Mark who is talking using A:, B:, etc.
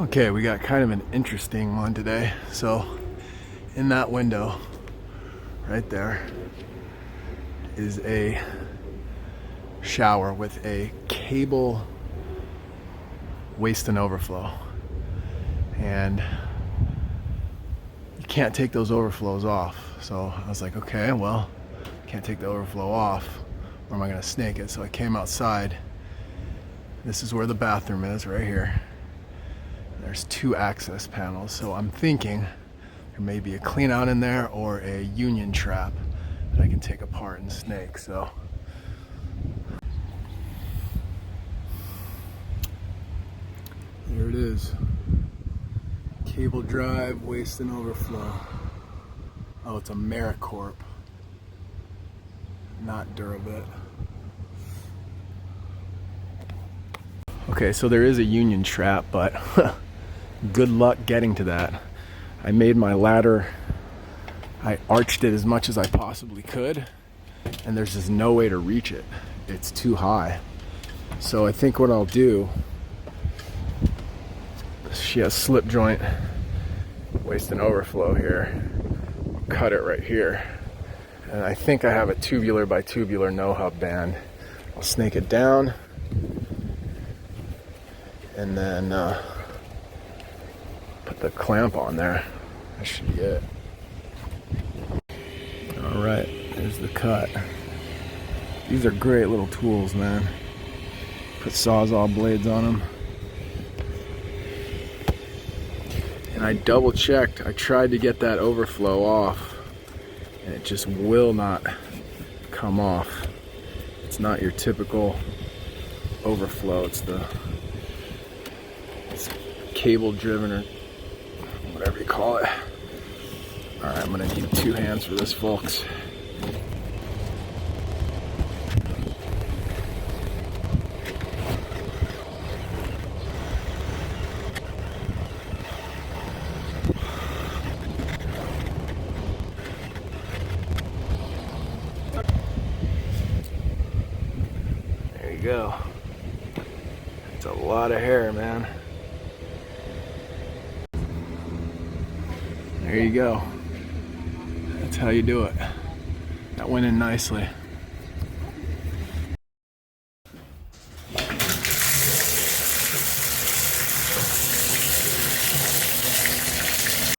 A: Okay, we got kind of an interesting one today. So in that window right there is a shower with a cable waste and overflow, and you can't take those overflows off. So I was like, okay, well, can't take the overflow off, where am I going to snake it? So I came outside. This is where the bathroom is, right here. There's 2 access panels, so I'm thinking there may be a clean out in there or a union trap that I can take apart and snake. So there it is. Cable drive, waste and overflow. Oh, it's a Americorp, not Durabit. Okay, so there is a union trap, but good luck getting to that. I made my ladder, I arched it as much as I possibly could, and there's just no way to reach it. It's too high. So I think what I'll do, she has slip joint, waste and overflow here. I'll cut it right here. And I think I have a tubular by tubular no-hub band. I'll snake it down, and then put the clamp on there. That should be it. All right, there's the cut. These are great little tools, man. Put Sawzall blades on them. And I double checked. I tried to get that overflow off, and it just will not come off. It's not your typical overflow. It's cable driven, or whatever you call it. All right, I'm gonna need 2 hands for this, folks. There you go. It's a lot of hair, man. There you go. That's how you do it. That went in nicely.